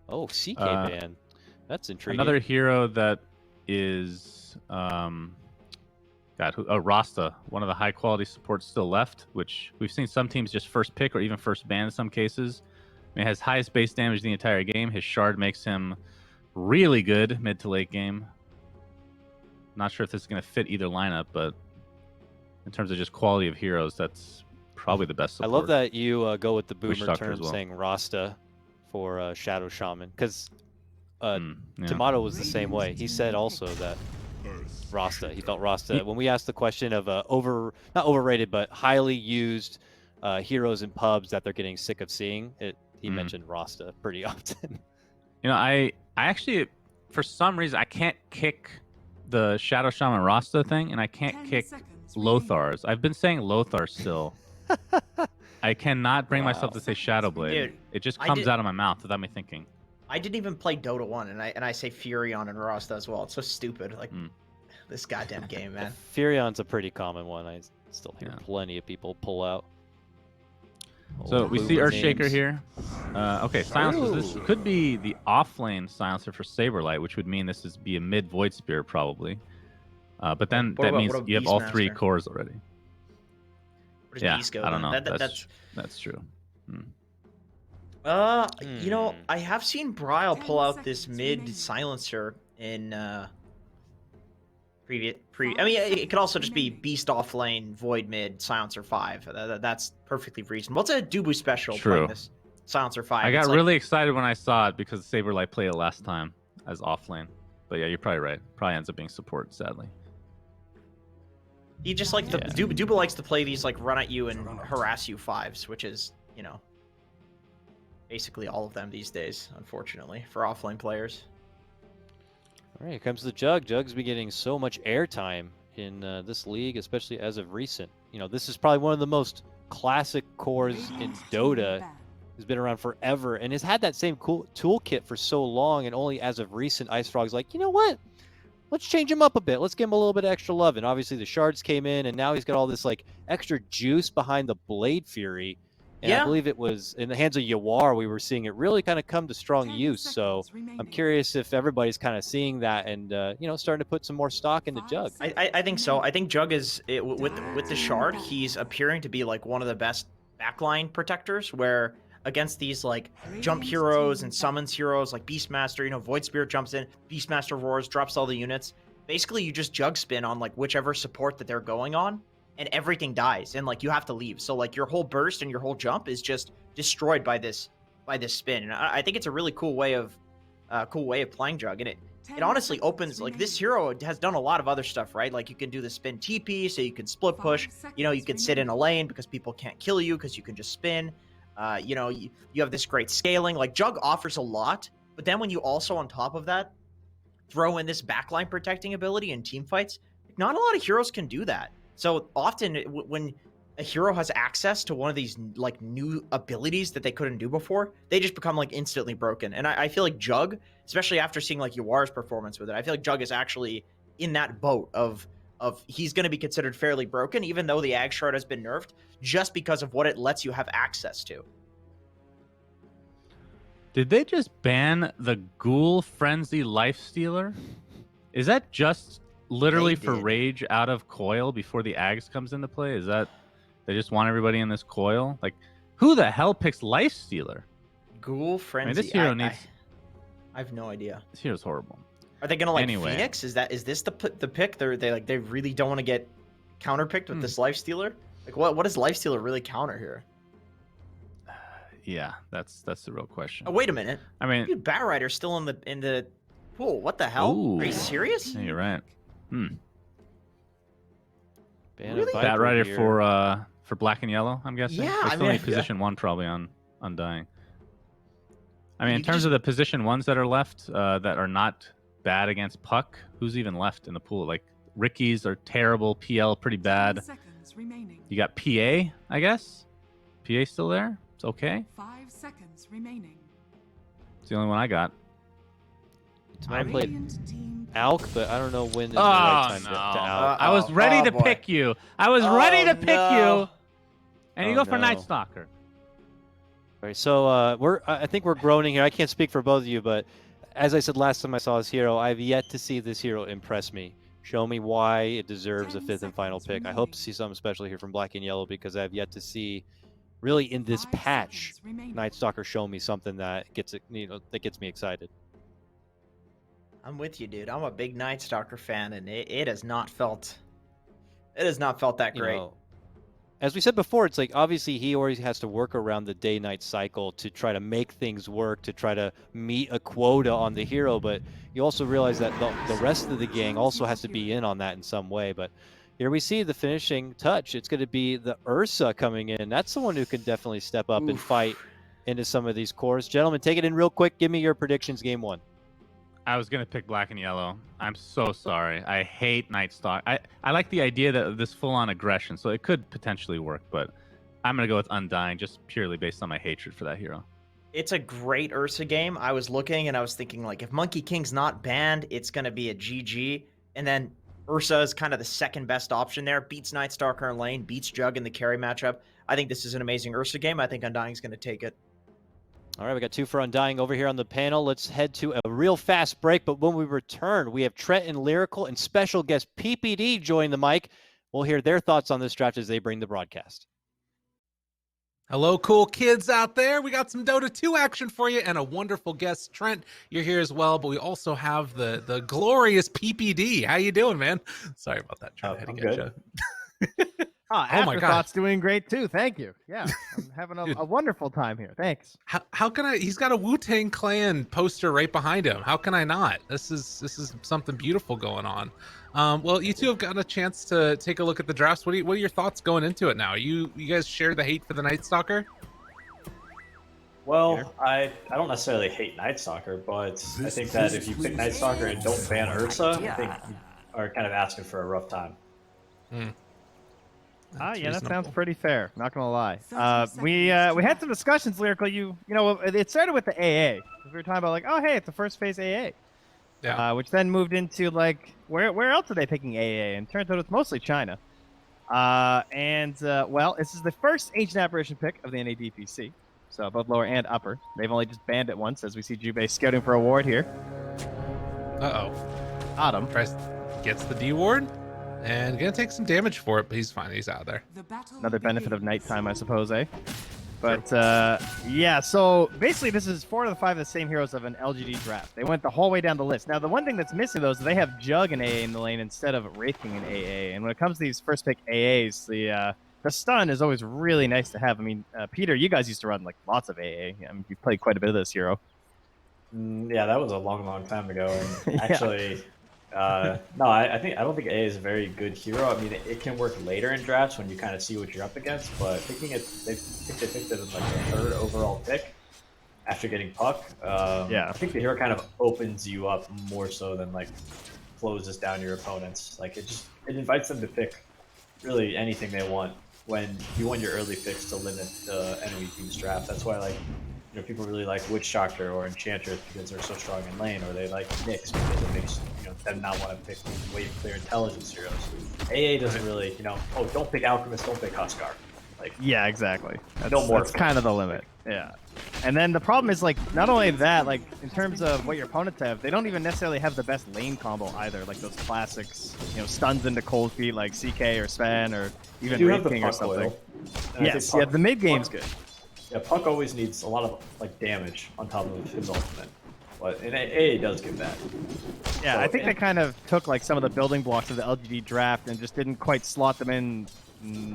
Oh, CK ban. That's intriguing. Another hero that is Rasta, one of the high quality supports still left, which we've seen some teams just first pick or even first ban in some cases. I mean, has highest base damage the entire game. His shard makes him really good mid to late game. Not sure if this is going to fit either lineup, but in terms of just quality of heroes, that's probably the best support. I love that you go with the boomer term well. saying Rasta for Shadow Shaman, because Tomato was the same way. He said also that Rasta. He felt Rasta. When we asked the question of not overrated, but highly used heroes in pubs that they're getting sick of seeing, he mentioned Rasta pretty often. You know, I actually, for some reason, I can't kick the Shadow Shaman Rasta thing, and I can't kick Lothar's. I've been saying Lothar still. I cannot bring myself to say Shadowblade. Dude, it just comes out of my mouth without me thinking. I didn't even play Dota 1, and I say Furion and Rasta as well. It's so stupid. Like, this goddamn game, man. Furion's a pretty common one. I still hear plenty of people pull out. So we see Earthshaker here. Okay, Silencer. This could be the off-lane Silencer for Saberlight, which would mean this is be a mid Void Spear probably. But then that means you have all 3 cores already. Yeah, I don't know. That's true. You know, I have seen Bryle pull out this mid Silencer in I mean, it could also just be Beast off lane, Void mid, Silencer 5. That's perfectly reasonable. It's a Dubu special playing this Silencer 5. I got really excited when I saw it because Saberlight played it last time as off lane. But yeah, you're probably right. Probably ends up being support, sadly. He just like Dubu likes to play these like run at you and harass you 5s, which is, you know, basically all of them these days, unfortunately, for offlane players. All right, here comes the Jug. Jug's been getting so much airtime in this league, especially as of recent. You know, this is probably one of the most classic cores in Dota. Has been around forever and has had that same cool toolkit for so long, and only as of recent, Ice Frog's like, you know what? Let's change him up a bit. Let's give him a little bit of extra love. And obviously the shards came in, and now he's got all this like extra juice behind the Blade Fury. And I believe it was in the hands of Yawar we were seeing it really kind of come to strong use. So I'm curious if everybody's kind of seeing that and, you know, starting to put some more stock into Jug. I think so. I think Jug is, with the shard, he's appearing to be like one of the best backline protectors, where against these like jump heroes and summons heroes like Beastmaster, you know, Void Spirit jumps in, Beastmaster roars, drops all the units. Basically, you just Jug spin on like whichever support that they're going on, and everything dies, and like you have to leave. So like your whole burst and your whole jump is just destroyed by this spin. And I think it's a really cool way of playing Jug, and it honestly opens, like, this hero has done a lot of other stuff, right? Like you can do the spin TP, so you can split push. You know, you can sit in a lane because people can't kill you because you can just spin. You know, you have this great scaling. Like Jug offers a lot, but then when you also on top of that throw in this backline protecting ability in team fights, not a lot of heroes can do that. So often when a hero has access to one of these like new abilities that they couldn't do before, they just become like instantly broken. And I feel like Jug, especially after seeing like Yawar's performance with it, I feel like Jug is actually in that boat of he's going to be considered fairly broken, even though the Ag Shard has been nerfed, just because of what it lets you have access to. Did they just ban the Ghoul Frenzy Lifestealer? Is that just literally for rage out of coil before the Ags comes into play? Is that they just want everybody in this coil? Like, who the hell picks Lifestealer? Ghoul Frenzy. I mean, this hero needs. I have no idea. This hero's horrible. Are they gonna like Phoenix? Is this the pick? They really don't want to get counterpicked with this Lifestealer. Like what does Lifestealer really counter here? Yeah, that's the real question. Oh, wait a minute. I mean, dude, Batrider's still in the pool. What the hell? Ooh. Are you serious? Yeah, you're right. Really? Batrider for black and yellow, I'm guessing. Yeah, I mean, position 1 probably on Undying. I mean, in terms of the position 1s that are left that are not bad against Puck, who's even left in the pool? Like Ricky's are terrible, PL pretty bad. You got PA, I guess. PA still there? It's okay. 5 seconds remaining. It's the only one I got. I played Alk, but I don't know when is the right time to Alk. I was ready to pick you. I was ready to pick you. And you go for Night Stalker. All right, so I think we're groaning here. I can't speak for both of you, but as I said last time I saw this hero, I've yet to see this hero impress me. Show me why it deserves a 5th and final pick. I hope to see something special here from Black and Yellow because I've yet to see, really in this 5 patch, seconds remaining. Night Stalker show me something that gets it, that gets me excited. I'm with you, dude. I'm a big Night Stalker fan, and it has not felt that You great. know, as we said before, it's like obviously he always has to work around the day-night cycle to try to make things work, to try to meet a quota on the hero, but you also realize that the rest of the gang also has to be in on that in some way. But here we see the finishing touch. It's going to be the Ursa coming in. That's the one who can definitely step up and fight into some of these cores. Gentlemen, take it in real quick. Give me your predictions game 1. I was gonna pick Black and Yellow. I'm so sorry. I hate Night Stalk. I like the idea that this full-on aggression, so it could potentially work, but I'm gonna go with Undying just purely based on my hatred for that hero. It's a great Ursa game. I was looking and I was thinking, like, if Monkey King's not banned, it's going to be a GG. And then Ursa is kind of the second best option there. Beats Night Stalker in lane, beats Jug in the carry matchup. I think this is an amazing Ursa game. I think Undying's going to take it. All right, we got 2 for Undying over here on the panel. Let's head to a real fast break, but when we return, we have Trent and Lyrical and special guest PPD join the mic. We'll hear their thoughts on this draft as they bring the broadcast. Hello, cool kids out there. We got some Dota 2 action for you and a wonderful guest, Trent. You're here as well, but we also have the glorious PPD. How you doing, man? Sorry about that, Trent. I had to get you. Oh, my God. Afterthought's doing great too. Thank you. Yeah, I'm having a wonderful time here. Thanks. How can I? He's got a Wu-Tang Clan poster right behind him. How can I not? This is something beautiful going on. Well, you two have gotten a chance to take a look at the drafts. What are your thoughts going into it now? You guys share the hate for the Night Stalker? Well, I don't necessarily hate Night Stalker, but I think that if you pick Night Stalker and don't ban Ursa, I think you are kind of asking for a rough time. Yeah, that sounds pretty fair. Not gonna lie. We had some discussions, Lyrical. You know, it started with the AA. We were talking about like, oh hey, it's the first phase AA. Yeah. Which then moved into like, where else are they picking AA? And turns out it's mostly China. Well, this is the first Ancient Apparition pick of the NA DPC. So above, lower, and upper. They've only just banned it once, as we see Jubei scouting for a ward here. Uh-oh. Autumn. Gets the D ward. And gonna take some damage for it, but he's fine. He's out of there. Another benefit of nighttime, I suppose, eh? But yeah, so basically this is 4 of the 5 of the same heroes of an LGD draft. They went the whole way down the list. Now the one thing that's missing though is they have Jug and AA in the lane instead of Wraith King and AA. And when it comes to these first pick AAs, the stun is always really nice to have. I mean, Peter, you guys used to run like lots of AA. I mean, you've played quite a bit of this hero. Yeah, that was a long time ago. And Yeah. actually, no, I don't think A is a very good hero. I mean, it can work later in drafts when you kind of see what you're up against. But picking it, they picked it as like the 3rd overall pick after getting Puck. Yeah. I think the hero kind of opens you up more so than like closes down your opponents. Like it invites them to pick really anything they want when you want your early picks to limit the enemy team's draft. That's why people really like Witch Doctor or Enchantress because they're so strong in lane, or they like Nyx because it makes them not want to pick way clear intelligence heroes. AA doesn't really, oh, don't pick Alchemist, don't pick Huskar. Like, Yeah, exactly. more That's kind of the limit. Yeah. And then the problem is, like, not only that, like, in terms of what your opponents have, they don't even necessarily have the best lane combo either. Like those classics, stuns into cold feet like CK or Sven or even you have Wraith the King or Puck something. oil. And I Yes, think yeah, the mid game's Puck- good. Yeah, Puck always needs a lot of like damage on top of his ultimate, but in AA does give that. Yeah, So, I think they kind of took like some of the building blocks of the LGD draft and just didn't quite slot them in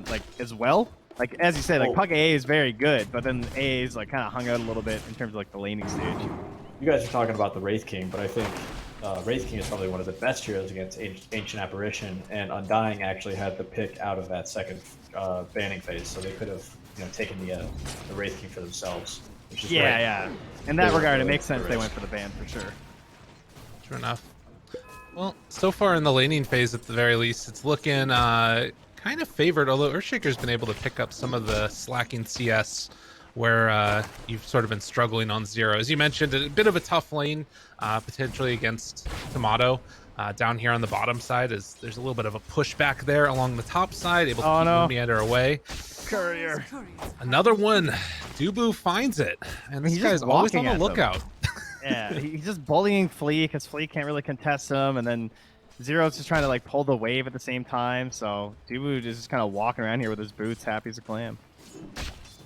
like as well. Like as you said, like Oh. Puck AA is very good, but then AA is like kind of hung out a little bit in terms of like the laning stage. You guys are talking about the Wraith King, but I think Wraith King is probably one of the best heroes against Ancient Apparition, and Undying actually had the pick out of that second banning phase, so they could have taken the Wraith King for themselves. Which is great. Yeah. In that They regard, it were makes sense the they risk. went for the ban for sure. True enough. Well, so far in the laning phase, at the very least, it's looking kind of favored, although Earthshaker's been able to pick up some of the slacking CS where you've sort of been struggling on zero. As you mentioned, a bit of a tough lane, potentially against Tomato. down here on the bottom side. Is there's a little bit of a pushback there along the top side, able to Oh, keep no. Meander away. Courier. Another one. Dubu finds it, and this He's guy's just always on walking the at them. lookout. Yeah, he's just bullying Flea because Flea can't really contest him, and then Zero's just trying to like pull the wave at the same time. So Dubu is just kind of walking around here with his boots, happy as a clam.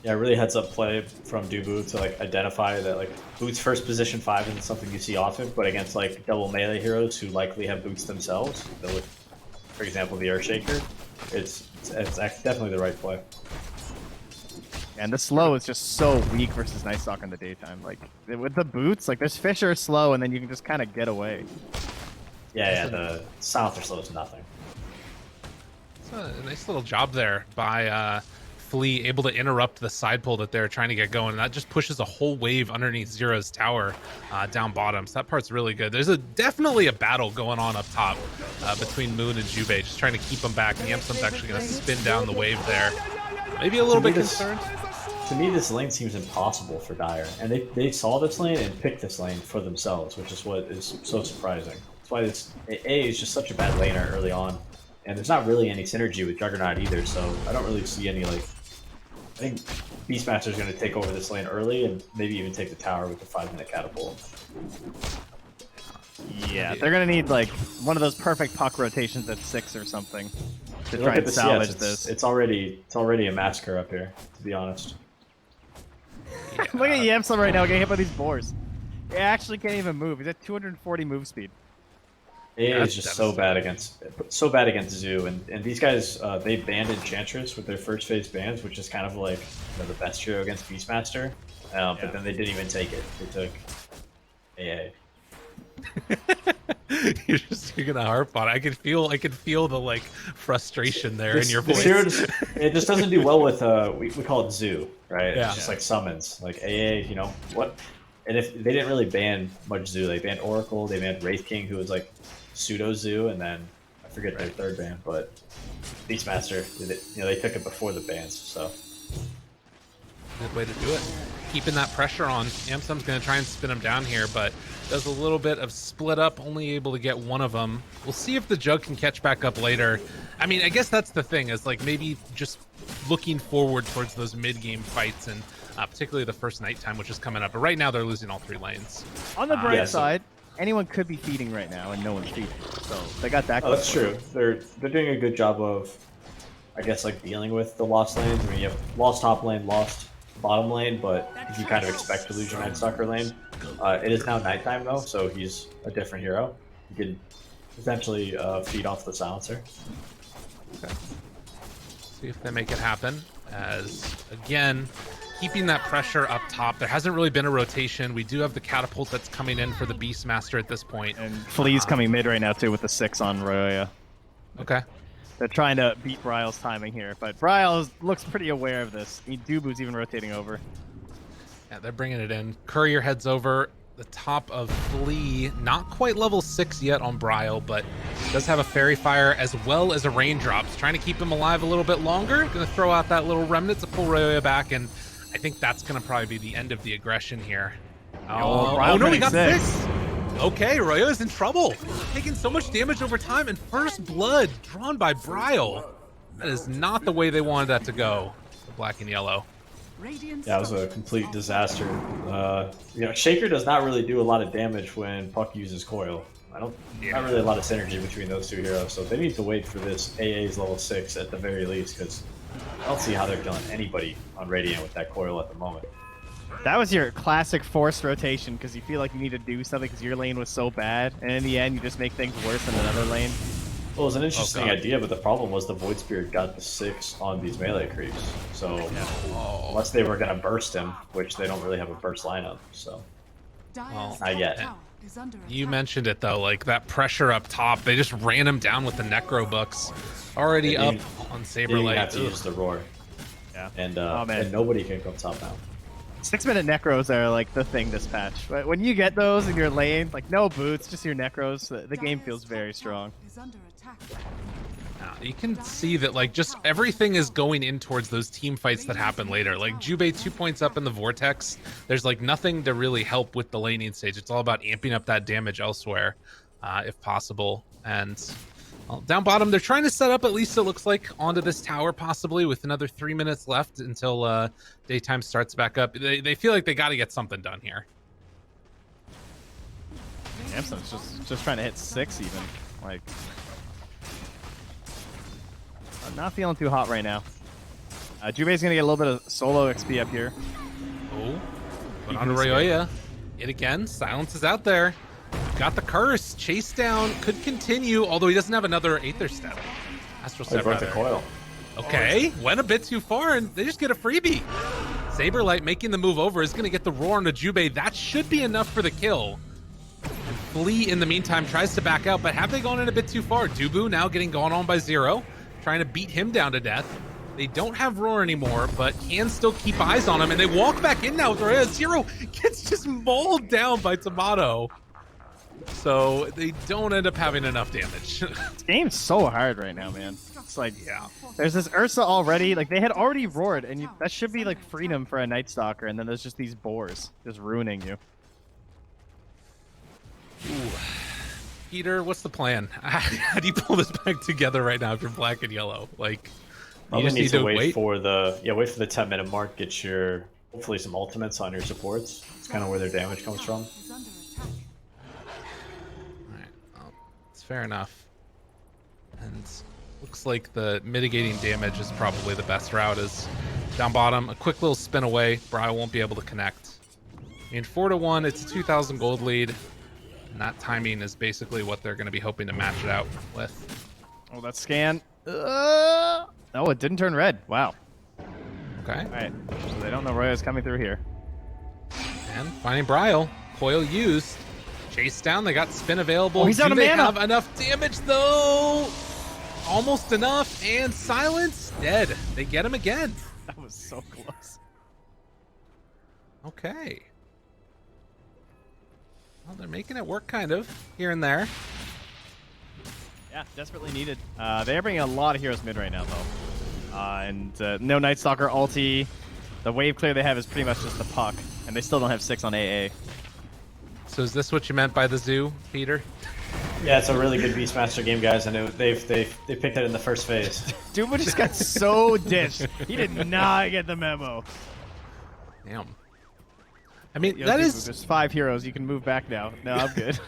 Yeah, really heads up play from Dubu to like identify that like boots first position 5 isn't something you see often, but against like double melee heroes who likely have boots themselves, so with, for example, the Earthshaker, it's definitely the right play. And the slow is just so weak versus Night Stalker in the daytime. Like with the boots, like there's Fisher slow, and then you can just kind of get away. Yeah, the silencer slow is nothing. It's a nice little job there by Flea, able to interrupt the side pull that they're trying to get going. And that just pushes a whole wave underneath Zero's tower down bottom. So that part's really good. There's definitely a battle going on up top between Moon and Jubei, just trying to keep them back. Yamsum's actually going to spin down the wave there. Maybe a little bit concerned. To me, this lane seems impossible for Dire, and they saw this lane and picked this lane for themselves, which is what is so surprising. That's why this A is just such a bad laner early on, and there's not really any synergy with Juggernaut either, so I don't really see any like. I think Beastmaster's going to take over this lane early and maybe even take the tower with the 5-minute catapult. Yeah, they're gonna need like one of those perfect puck rotations at 6 or something to try Look at and the salvage CS, this. it's already a massacre up here, to be honest. Look at Yamsum right now getting hit by these boars. He actually can't even move. He's at 240 move speed. AA That's is just so bad against Zoo, and these guys they banned Enchantress with their first phase bans, which is kind of like the best hero against Beastmaster. But then they didn't even take it. They took AA. You're gonna harp on it. I can feel the like frustration there in your voice. This hero it just doesn't do well with we call it Zoo, right? Yeah. It's just like summons, like AA. You know what? And if they didn't really ban much Zoo, they banned Oracle, they banned Wraith King, who was like pseudo Zoo, and then I forget their third ban, but Beastmaster, they took it before the bans, so. Good way to do it. Keeping that pressure on. Yamsum's going to try and spin him down here, but does a little bit of split up, only able to get one of them. We'll see if the Jug can catch back up later. I mean, I guess that's the thing, is like maybe just looking forward towards those mid-game fights, and particularly the first nighttime, which is coming up. But right now, they're losing all 3 lanes. On the bright Yeah, so- side, anyone could be feeding right now, and no one's feeding. So they got that. Oh, that's going. true. They're doing a good job of, I guess, like dealing with the lost lanes. I mean, you have lost top lane, lost bottom lane, but you kind of expect to lose your Night Stalker lane. It is now nighttime though, so he's a different hero. You can potentially feed off the silencer. Okay. See if they make it happen. As again, keeping that pressure up top. There hasn't really been a rotation. We do have the catapult that's coming in for the Beastmaster at this point. And Flea's coming mid right now too with the 6 on Roya. Okay. They're trying to beat Bryle's timing here, but Bryle looks pretty aware of this. Dubu's even rotating over. Yeah, they're bringing it in. Courier heads over the top of Flea. Not quite level 6 yet on Bryle, but does have a Fairy Fire as well as a Raindrops. Trying to keep him alive a little bit longer. Going to throw out that little remnant to pull Roya back, and I think that's going to probably be the end of the aggression here. Bryle no, he got getting 6. Okay, Roya's in trouble. Taking so much damage over time, and first blood drawn by Bryle. That is not the way they wanted that to go. The black and yellow. Yeah, it was a complete disaster. Shaker does not really do a lot of damage when Puck uses Coil. Not really a lot of synergy between those 2 heroes, so they need to wait for this AA's level 6 at the very least, because I don't see how they're killing anybody on Radiant with that Coil at the moment. That was your classic forced rotation because you feel like you need to do something because your lane was so bad, and in the end you just make things worse in another lane. Well, it was an interesting idea, but the problem was the Void Spirit got the 6 on these melee creeps. So unless they were going to burst him, which they don't really have a burst lineup, so not yet. You mentioned it though, like that pressure up top. They just ran him down with the Necro Bucks already up on They didn't have Saberlight. to use the roar. Yeah. And nobody can come top now. 6-minute Necros are like the thing this patch. But when you get those in your lane, like no boots, just your Necros, the game feels very strong. You can see that like just everything is going in towards those team fights that happen later. Like Jubei 2 points up in the Vortex. There's like nothing to really help with the laning stage. It's all about amping up that damage elsewhere. if possible. And well, down bottom, they're trying to set up, at least it looks like, onto this tower, possibly with another 3 minutes left until daytime starts back up. They feel like they got to get something done here. Samson's just trying to hit 6 even. Like, I'm not feeling too hot right now. Jubei's gonna get a little bit of solo XP up here. Oh, but on Royoya, yet again, silence is out there. Got the curse, chase down, could continue, although he doesn't have another Aether step. Astral They step broke the rather. coil. Okay, went a bit too far, and they just get a freebie. Saberlight making the move over is going to get the roar onto Jubei. That should be enough for the kill. And Flea, in the meantime, tries to back out, but have they gone in a bit too far? Dubu now getting gone on by Zero, trying to beat him down to death. They don't have roar anymore, but can still keep eyes on him, and they walk back in now with Roya. Zero gets just mauled down by Tomato. So they don't end up having enough damage. This game's so hard right now, man. It's like, Yeah. there's this Ursa already. Like, they had already roared, and that should be like freedom for a Night Stalker, and then there's just these boars just ruining you. Ooh. Peter, what's the plan? How do you pull this back together right now if you're black and yellow? Like, you Probably just need need to to wait wait? for the 10-minute mark. Get your hopefully some ultimates on your supports. It's kind of where their damage comes from. Is under attack. Alright, well, it's fair enough. And looks like the mitigating damage is probably the best route. Is down bottom, a quick little spin away. Brio won't be able to connect. I mean, 4-1, it's a 2,000 gold lead. And that timing is basically what they're going to be hoping to match it out with. Oh, that scan. Oh, it didn't turn red. Wow. Okay. All right. So they don't know Roya's coming through here. And finding Brio. Coil used. Chase down. They got spin available. Oh, he's out Do of they mana. have enough damage, though? Almost enough. And Silence dead. They get him again. That was so close. Okay. Well, they're making it work kind of here and there. Yeah, desperately needed. They are bringing a lot of heroes mid right now, though. And no Night Stalker ulti. The wave clear they have is pretty much just the puck, and they still don't have 6 on AA. So is this what you meant by the zoo, Peter? Yeah, it's a really good Beastmaster game, guys, and they picked it in the first phase. Duba just got so dished. He did not get the memo. Damn. I mean, Yo, that Dubu, is... There's 5 heroes. You can move back now. No, I'm good.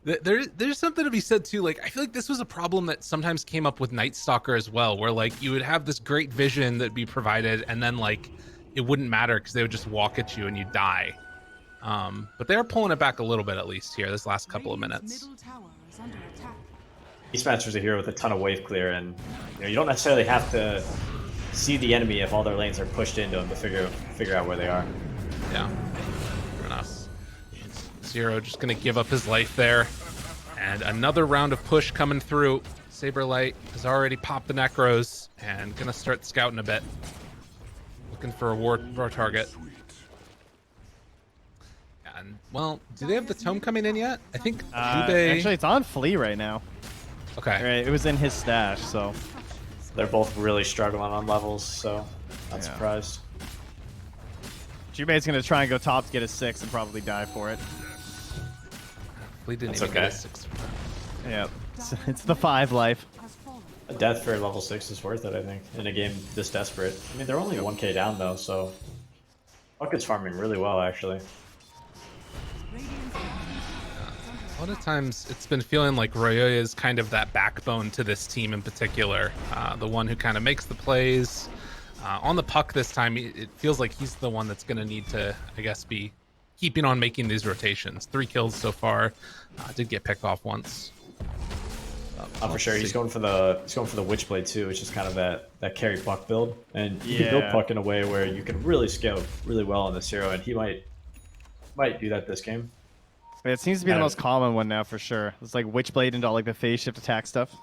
There's something to be said too. Like, I feel like this was a problem that sometimes came up with Night Stalker as well, where like you would have this great vision that'd be provided, and then like it wouldn't matter because they would just walk at you and you die. But they're pulling it back a little bit at least here this last couple of minutes. Middle tower is under attack. Beastmaster's a hero with a ton of wave clear, and you don't necessarily have to see the enemy if all their lanes are pushed into them to figure out where they are. Yeah, fair enough. Zero just gonna give up his life there, and another round of push coming through. Saberlight has already popped the Necros and gonna start scouting a bit, looking for a war target. And well, do they have the tome coming in yet? I think Jubei. Actually, it's on Flea right now. Okay. Right, it was in his stash, so. They're both really struggling on levels, so not surprised. Jubei's gonna try and go top to get his 6 and probably die for it. We didn't That's even get okay. a 6. Yeah, it's the 5 life. Has fallen. A death for level 6 is worth it, I think, in a game this desperate. I mean, they're only 1k down, though, so Bucket's farming really well, actually. Radiant's A lot of times it's been feeling like Royoya is kind of that backbone to this team in particular. The one who kind of makes the plays. On the puck this time, it feels like he's the one that's going to need to, I guess, be keeping on making these rotations. 3 kills so far. Did get picked off once. For sure, he's going for the Witchblade too, which is kind of that carry puck build, and you can build Yeah. puck in a way where you can really scale really well on this hero, and he might do that this game. But it seems to be the most common one now for sure. It's like Witchblade into all like the phase shift attack stuff.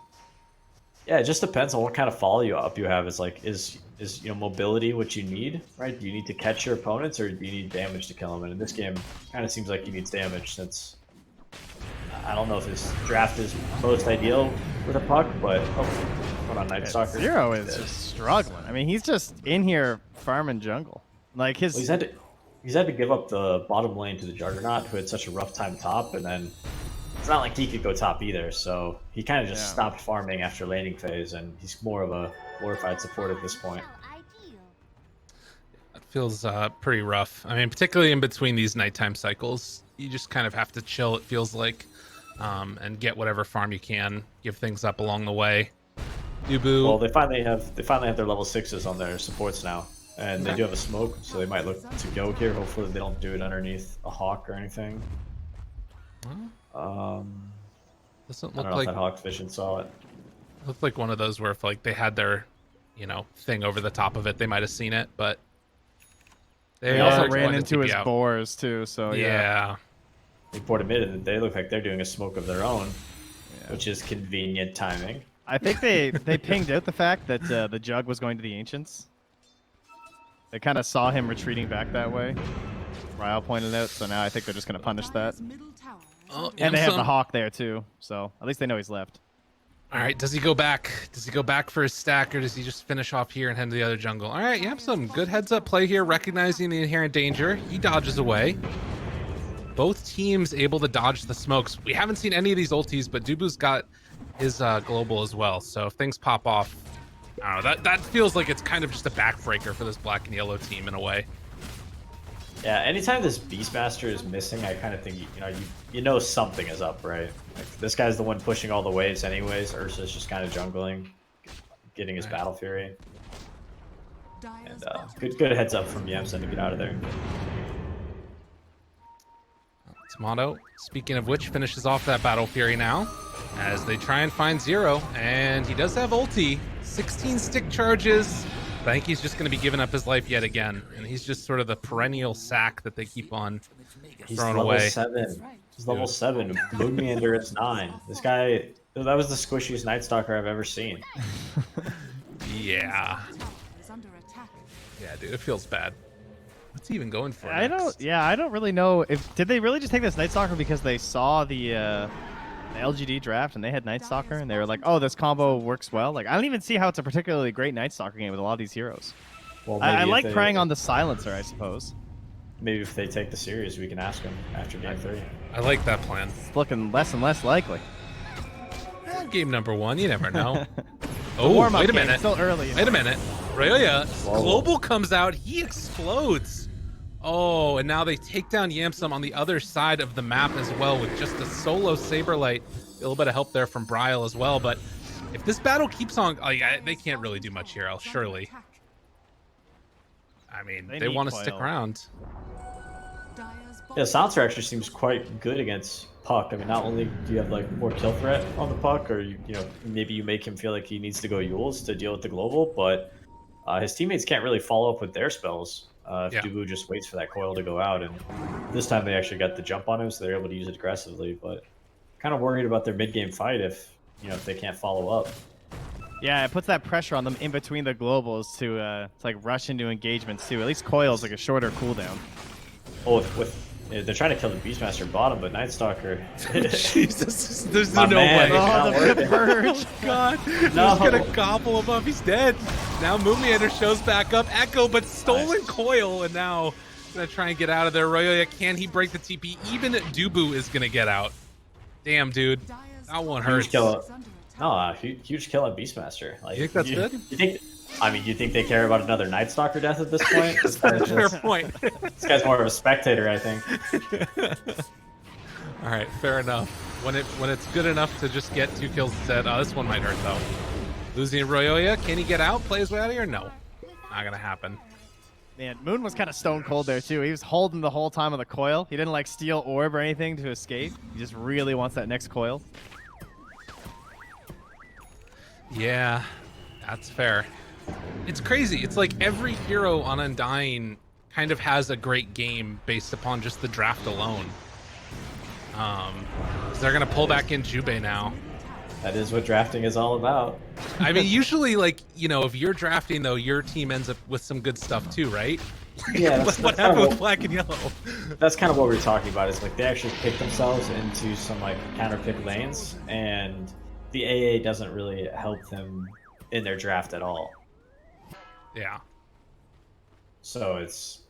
Yeah, it just depends on what kind of follow up you have. Is mobility what you need, right? Do you need to catch your opponents, or do you need damage to kill them? And in this game, kind of seems like he needs damage, since I don't know if his draft is most ideal with a puck, but hold on, Night Stalker. Zero is just struggling. I mean, he's just in here farming jungle. Like his. He's had to give up the bottom lane to the Juggernaut, who had such a rough time top, and then it's not like he could go top either. So he kind of just Yeah. stopped farming after laning phase, and he's more of a glorified support at this point. It feels pretty rough. I mean, particularly in between these nighttime cycles, you just kind of have to chill, it feels like, and get whatever farm you can, give things up along the way. Dubu. Well, they finally have their level 6s on their supports now, and they Okay. do have a smoke, so they might look to go here. Hopefully, they don't do it underneath a hawk or anything. Doesn't I look don't know like if that hawk vision saw it. looked like one of those where if like they had their, thing over the top of it, they might have seen it, but They they also are ran going to into TP his out. boars too, so Yeah. They port admitted that they look like they're doing a smoke of their own, Yeah. which is convenient timing. I think they pinged out the fact that the Jug was going to the Ancients. They kind of saw him retreating back that way. Ryle pointed out, so now I think they're just going to punish that. Dire's middle tower is Oh, under And they have the Yamsum. Hawk there too, so at least they know he's left. All right, does he go back? Does he go back for his stack, or does he just finish off here and head to the other jungle? All right, some good heads-up play here, recognizing the inherent danger. He dodges away. Both teams able to dodge the smokes. We haven't seen any of these ultis, but Dubu's got his global as well. So if things pop off, I don't know. That feels like it's kind of just a backbreaker for this black and yellow team in a way. Yeah, anytime this Beastmaster is missing, I kind of think you know something is up, right? Like, this guy's the one pushing all the waves, anyways. Ursa's just kind of jungling, getting his Right. Battle Fury, Dire's and bottom good heads up from Yamsen to get out of there. Tomato, speaking of which, finishes off that Battle Fury now as they try and find Zero, and he does have ulti. 16 stick charges. I think he's just going to be giving up his life yet again, and he's just sort of the perennial sack that they keep on He's throwing level away. 7. He's level 7. Moon Meander is 9. This guy, that was the squishiest Night Stalker I've ever seen. Yeah. tower is under attack. Yeah, dude, it feels bad. What's he even going for I next? don't really know if did they really just take this Night Stalker because they saw the LGD draft and they had Night Stalker and they were like, oh, this combo works well. Like I don't even see how it's a particularly great Night Stalker game with a lot of these heroes. Well, I maybe if like they- preying on the silencer, I suppose. Maybe if they take the series, we can ask him after game 3. I like that plan. It's looking less and less likely. Game number 1, you never know. Oh, Warm-up wait a game, minute. Still early. Wait a minute. Ryoya, Whoa. Global comes out. He explodes. Oh, and now they take down Yamsum on the other side of the map as well with just a solo Saberlight. A little bit of help there from Bryle as well. But if this battle keeps on, they can't really do much here, Is under surely. attack. I mean, They they need want to stick Coil. around. Dire's Yeah, bottom Silencer actually seems quite good against Puck. I mean, not only do you have like more kill threat on the Puck, or maybe you make him feel like he needs to go Yules to deal with the global, but his teammates can't really follow up with their spells. If Yeah. Dubu just waits for that coil to go out, and this time they actually got the jump on him, so they're able to use it aggressively. But kind of worried about their mid game fight if they can't follow up. Yeah, it puts that pressure on them in between the globals to like rush into engagements too. At least Coil's like a shorter cooldown. Oh, they're trying to kill the Beastmaster bottom, but Night Stalker. Jesus, there's My no man. way. Oh, Oh, not the working. purge! God, he's No. gonna gobble him up. He's dead. Now Moomiander shows back up. Echo, but stolen coil, and now gonna try and get out of there. Ryoya, can he break the TP? Even Dubu is gonna get out. Damn, dude, Dire's that one bottom hurts. kill. is under attack. No, huge kill on Beastmaster. Like, You think that's good? You think? I mean, you think they care about another Night Stalker death at this point? That's a fair point. This guy's more of a spectator, I think. All right, fair enough. When it's good enough to just get 2 kills instead. Oh, this one might hurt though. Losing Ryoya, can he get out? Play his way out of here? No, not gonna happen. Man, Moon was kind of stone cold there too. He was holding the whole time on the coil. He didn't like steal orb or anything to escape. He just really wants that next coil. Yeah, that's fair. It's crazy. It's like every hero on Undying kind of has a great game based upon just the draft alone. 'Cause they're gonna pull back in Jubei now. That is what drafting is all about. I mean, usually, like, if you're drafting though, your team ends up with some good stuff too, right? Yeah, what kind happened of with Black and Yellow? that's kind of what we were talking about. Is like they actually pick themselves into some like counter pick lanes, and the AA doesn't really help them in their draft at all. Yeah. So it's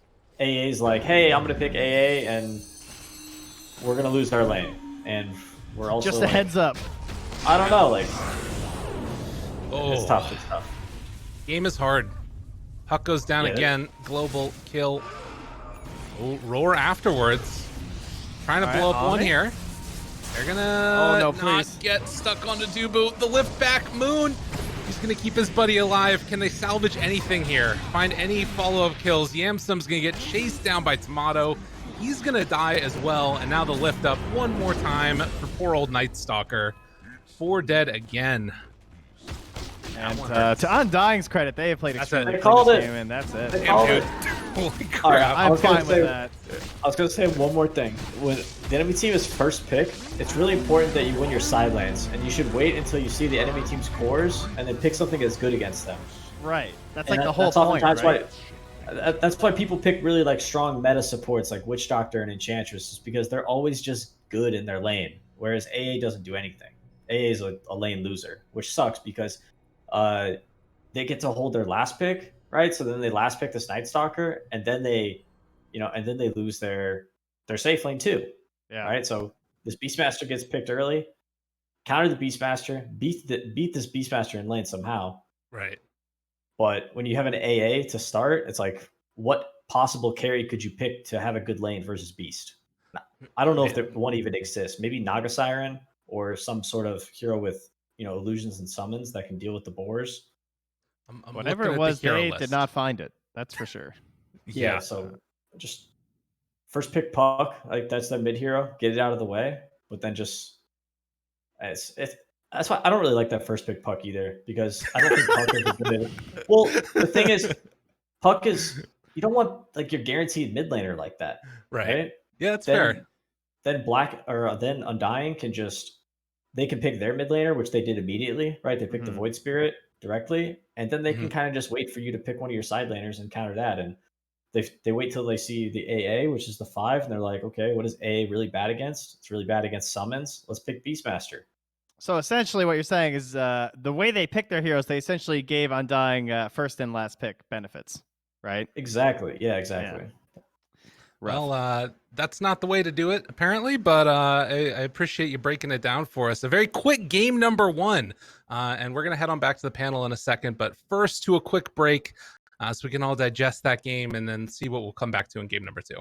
AA's like, hey, I'm gonna pick AA, and we're gonna lose our lane. And we're also Just a like, heads up. I don't know, like Oh, it's tough. It's tough. game is hard. Puck goes down Yeah. again. Global kill. Oh, roar afterwards. Trying to All blow right, up on one it. here. They're gonna Oh, no, not please. get stuck onto Dubu. The lift back, Moon. He's gonna keep his buddy alive. Can they salvage anything here? Find any follow-up kills? Yamsum's gonna get chased down by Tomato. He's gonna die as well. And now the lift up one more time for poor old Night Stalker. 4 dead again. And one hurts. to Undying's credit, they have played That's extremely it. They clean called this it. game, and that's it. They Damn, called dude. it. Holy All right, crap. I I'm was gonna fine with say- that. I was gonna say one more thing. When the enemy team is first pick, it's really important that you win your side lanes, and you should wait until you see the enemy team's cores and then pick something that's good against them. Right. That's And like the whole that's point, oftentimes right? that's why people pick really like strong meta supports like Witch Doctor and Enchantress, is because they're always just good in their lane, whereas AA doesn't do anything. AA is a lane loser, which sucks because they get to hold their last pick, right? So then they last pick this Night Stalker, and then they, and then they lose their safe lane too, Yeah. right? So this Beastmaster gets picked early, counter the Beastmaster, beat this Beastmaster in lane somehow. Right. But when you have an AA to start, it's like, what possible carry could you pick to have a good lane versus Beast? I don't know if one even exists. Maybe Naga Siren or some sort of hero with illusions and summons that can deal with the boars. I'm Whatever looking it at was, the hero they list. did not find it. That's for sure. Yeah, so just first pick Puck, like that's the mid hero, get it out of the way, but then just that's why I don't really like that first pick Puck either, because I don't think Puck is a good. Well, the thing is, Puck is, you don't want like your guaranteed mid laner like that, right? Yeah, that's then, fair. Then Undying can they can pick their mid laner, which they did immediately, right? They picked the Void Spirit directly, and then they can kind of just wait for you to pick one of your side laners and counter that. And they wait till they see the AA, which is the 5, and they're like, okay, what is AA really bad against? It's really bad against summons. Let's pick Beastmaster. So essentially what you're saying is the way they picked their heroes, they essentially gave Undying first and last pick benefits, right? Exactly. Yeah, exactly. Yeah. Well, that's not the way to do it, apparently, but I appreciate you breaking it down for us. A very quick game number 1, and we're going to head on back to the panel in a second, but first to a quick break so we can all digest that game and then see what we'll come back to in game number 2.